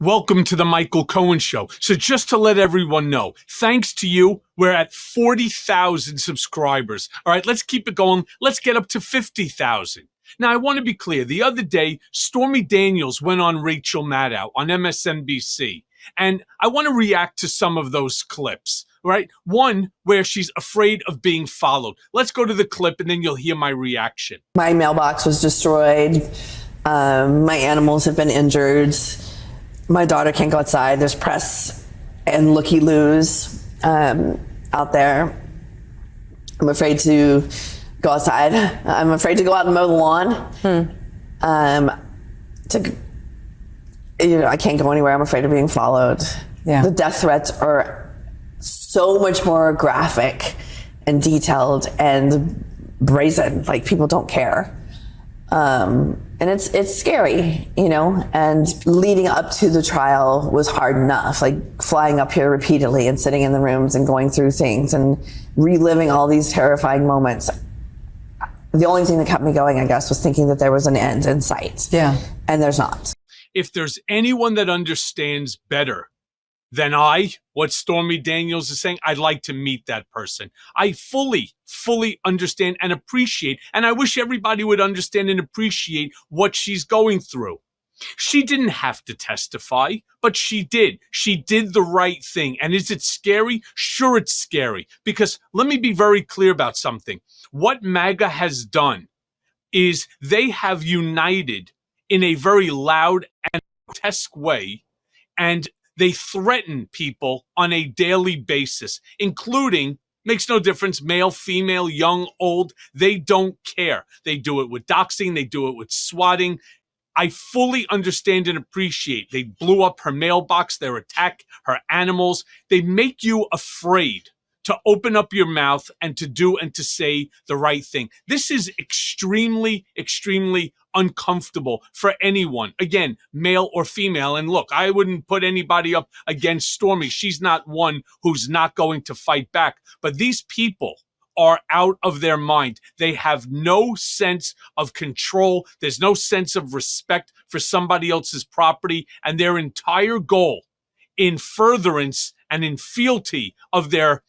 Welcome to the Michael Cohen Show. So just to let everyone know, thanks to you, we're at 40,000 subscribers. All right, let's keep it going. Let's get up to 50,000. Now, I want to be clear. The other day, Stormy Daniels went on Rachel Maddow on MSNBC. And I want to react to some of those clips, right? One, where she's afraid of being followed. Let's go to the clip and then you'll hear my reaction. My mailbox was destroyed. My animals have been injured. My daughter can't go outside. There's press and looky-loos out there. I'm afraid to go outside. I'm afraid to go out and mow the lawn. I can't go anywhere. I'm afraid of being followed. Yeah. The death threats are so much more graphic and detailed and brazen. Like, people don't care. And it's scary, you know, and leading up to the trial was hard enough, like flying up here repeatedly and sitting in the rooms and going through things and reliving all these terrifying moments. The only thing that kept me going, I guess, was thinking that there was an end in sight. Yeah. And there's not. If there's anyone that understands better than what Stormy Daniels is saying, I'd like to meet that person. I fully understand and appreciate, and I wish everybody would understand and appreciate what she's going through. She didn't have to testify, but she did. She did the right thing. And is it scary? Sure, it's scary. Because let me be very clear about something. What MAGA has done is they have united in a very loud and grotesque way, and they threaten people on a daily basis, including, makes no difference, male, female, young, old. They don't care. They do it with doxing. They do it with swatting. I fully understand and appreciate. They blew up her mailbox. They attack her animals. They make you afraid to open up your mouth and to do and to say the right thing. This is extremely uncomfortable for anyone, again, male or female. And look, I wouldn't put anybody up against Stormy. She's not one who's not going to fight back. But these people are out of their mind. They have no sense of control. There's no sense of respect for somebody else's property. And their entire goal, in furtherance and in fealty of their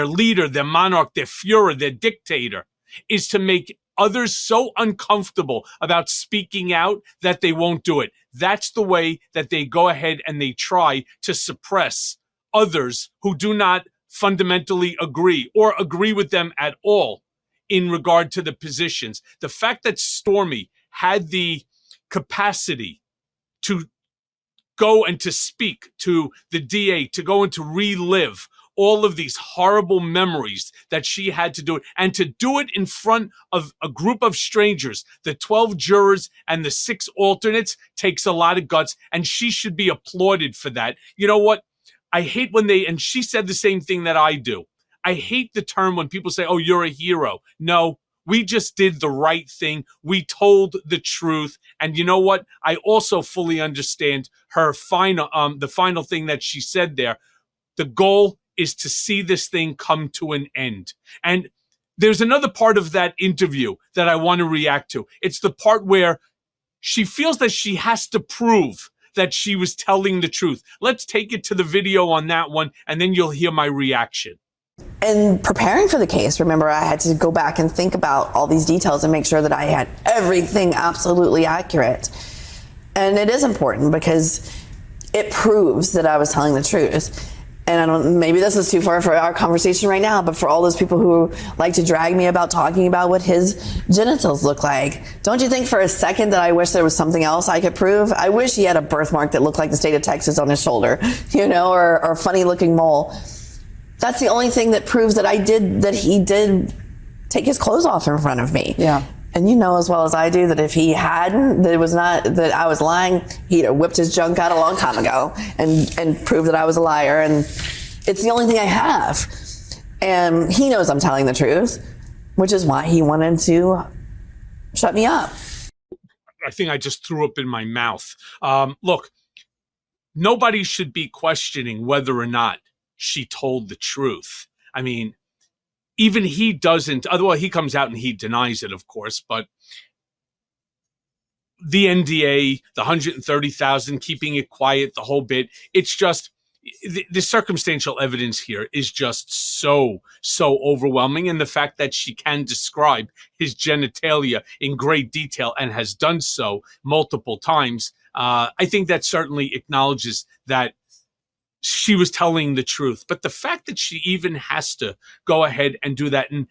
leader, their monarch, their Führer, their dictator, is to make others so uncomfortable about speaking out that they won't do it. That's the way that they go ahead and they try to suppress others who do not fundamentally agree or agree with them at all in regard to the positions. The fact that Stormy had the capacity to go and to speak to the DA, to go and to relive all of these horrible memories that she had to do it, and to do it in front of a group of strangers, the 12 jurors and the 6 alternates, takes a lot of guts, and she should be applauded for that. You know what? I hate when and she said the same thing that I do. I hate the term when people say, oh, you're a hero. No, we just did the right thing. We told the truth. And you know what? I also fully understand her the final thing that she said there. The goal is to see this thing come to an end. And there's another part of that interview that I want to react to. It's the part where she feels that she has to prove that she was telling the truth. Let's take it to the video on that one, and then you'll hear my reaction. In preparing for the case, remember, I had to go back and think about all these details and make sure that I had everything absolutely accurate. And it is important because it proves that I was telling the truth. And maybe this is too far for our conversation right now, but for all those people who like to drag me about talking about what his genitals look like, don't you think for a second that I wish there was something else I could prove? I wish he had a birthmark that looked like the state of Texas on his shoulder, you know, or a funny looking mole. That's the only thing that proves that he did take his clothes off in front of me. Yeah. And you know as well as I do that if he hadn't, that I was lying, he'd have whipped his junk out a long time ago and proved that I was a liar. And it's the only thing I have. And he knows I'm telling the truth, which is why he wanted to shut me up. I think I just threw up in my mouth. Look, nobody should be questioning whether or not she told the truth. I mean, even he doesn't, otherwise he comes out and he denies it, of course, but the NDA, the 130,000, keeping it quiet, the whole bit. It's just the circumstantial evidence here is just so overwhelming. And the fact that she can describe his genitalia in great detail and has done so multiple times, I think that certainly acknowledges that she was telling the truth. But the fact that she even has to go ahead and do that, and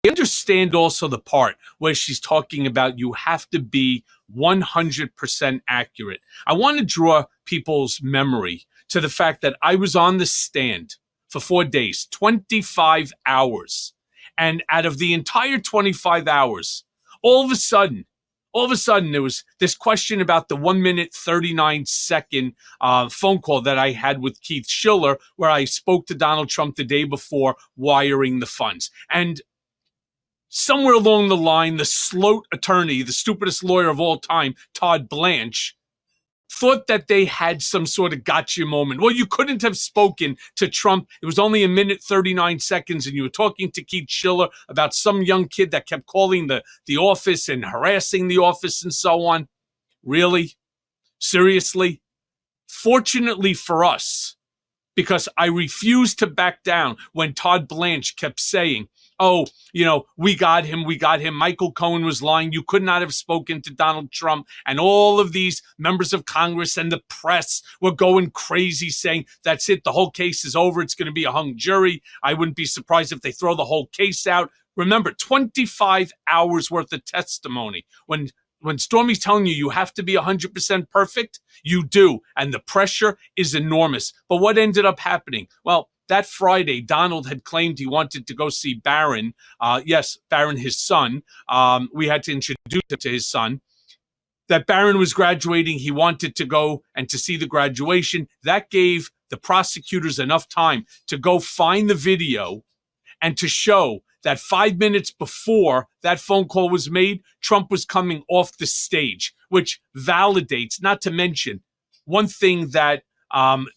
I understand also the part where she's talking about you have to be 100% accurate. I want to draw people's memory to the fact that I was on the stand for 4 days, 25 hours. And out of the entire 25 hours, all of a sudden, there was this question about the 1 minute, 39-second phone call that I had with Keith Schiller, where I spoke to Donald Trump the day before wiring the funds. And somewhere along the line, the sloat attorney, the stupidest lawyer of all time, Todd Blanche, thought that they had some sort of gotcha moment. Well, you couldn't have spoken to Trump. It was only 1 minute, 39 seconds, and you were talking to Keith Schiller about some young kid that kept calling the office and harassing the office and so on. Really? Seriously? Fortunately for us, because I refused to back down when Todd Blanche kept saying, oh, we got him. Michael Cohen was lying. You could not have spoken to Donald Trump. And all of these members of Congress and the press were going crazy saying, that's it. The whole case is over. It's going to be a hung jury. I wouldn't be surprised if they throw the whole case out. Remember, 25 hours worth of testimony. When Stormy's telling you have to be 100% perfect, you do. And the pressure is enormous. But what ended up happening? Well, that Friday, Donald had claimed he wanted to go see Barron. Yes, Barron, his son. We had to introduce him to his son. That Barron was graduating. He wanted to go and to see the graduation. That gave the prosecutors enough time to go find the video and to show that 5 minutes before that phone call was made, Trump was coming off the stage, which validates, not to mention, one thing that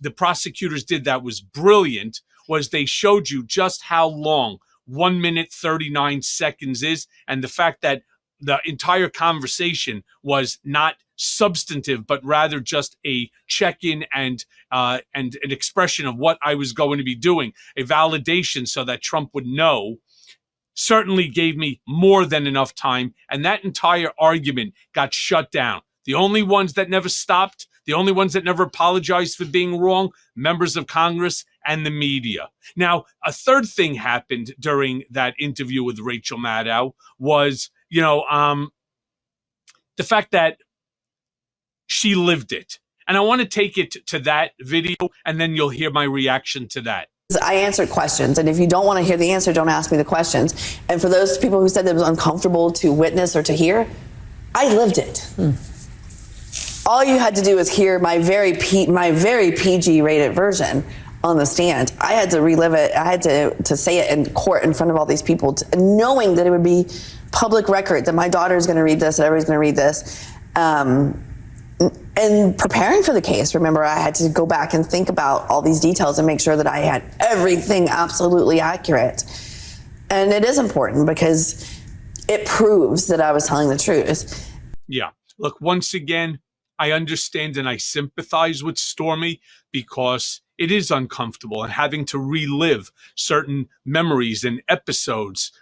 the prosecutors did that was brilliant was they showed you just how long 1 minute, 39 seconds is, and the fact that the entire conversation was not substantive, but rather just a check-in and an expression of what I was going to be doing, a validation so that Trump would know, certainly gave me more than enough time, and that entire argument got shut down. The only ones that never stopped, the only ones that never apologized for being wrong, members of Congress and the media. Now, a third thing happened during that interview with Rachel Maddow was, the fact that she lived it. And I want to take it to that video, and then you'll hear my reaction to that. I answered questions, and if you don't want to hear the answer, don't ask me the questions. And for those people who said that it was uncomfortable to witness or to hear, I lived it. All you had to do was hear my very PG rated version on the stand. I had to relive it. I had to say it in court in front of all these people, knowing that it would be public record, that my daughter is going to read this, that everybody's going to read this. And preparing for the case, remember, I had to go back and think about all these details and make sure that I had everything absolutely accurate. And it is important because it proves that I was telling the truth. Yeah. Look, once again, I understand and I sympathize with Stormy because it is uncomfortable and having to relive certain memories and episodes.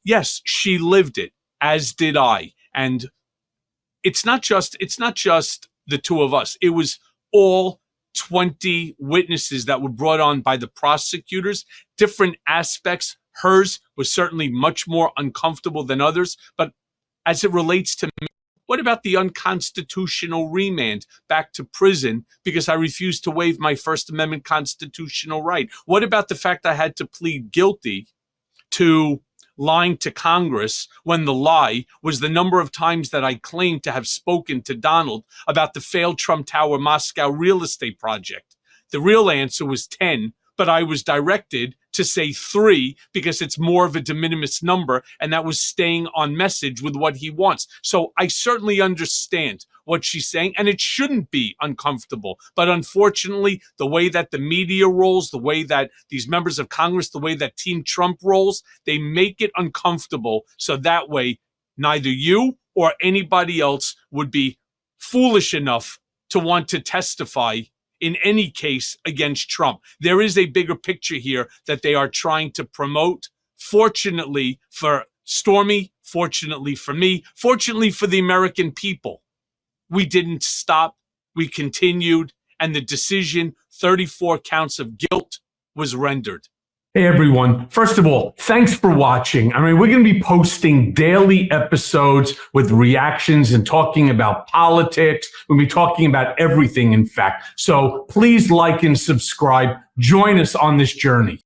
Yes, she lived it, as did I. And it's not just the two of us. It was all 20 witnesses that were brought on by the prosecutors, different aspects. Hers was certainly much more uncomfortable than others. But as it relates to me, what about the unconstitutional remand back to prison because I refused to waive my First Amendment constitutional right? What about the fact I had to plead guilty to lying to Congress when the lie was the number of times that I claimed to have spoken to Donald about the failed Trump Tower Moscow real estate project? The real answer was 10, but I was directed to say 3 because it's more of a de minimis number, and that was staying on message with what he wants. So I certainly understand what she's saying, and it shouldn't be uncomfortable. But unfortunately, the way that the media rolls, the way that these members of Congress, the way that Team Trump rolls, they make it uncomfortable. So that way, neither you or anybody else would be foolish enough to want to testify in any case against Trump. There is a bigger picture here that they are trying to promote. Fortunately for Stormy, fortunately for me, fortunately for the American people, we didn't stop. We continued, and the decision, 34 counts of guilt, was rendered. Hey everyone, first of all, thanks for watching. I mean, we're going to be posting daily episodes with reactions and talking about politics. We'll be talking about everything, in fact. So please like and subscribe. Join us on this journey.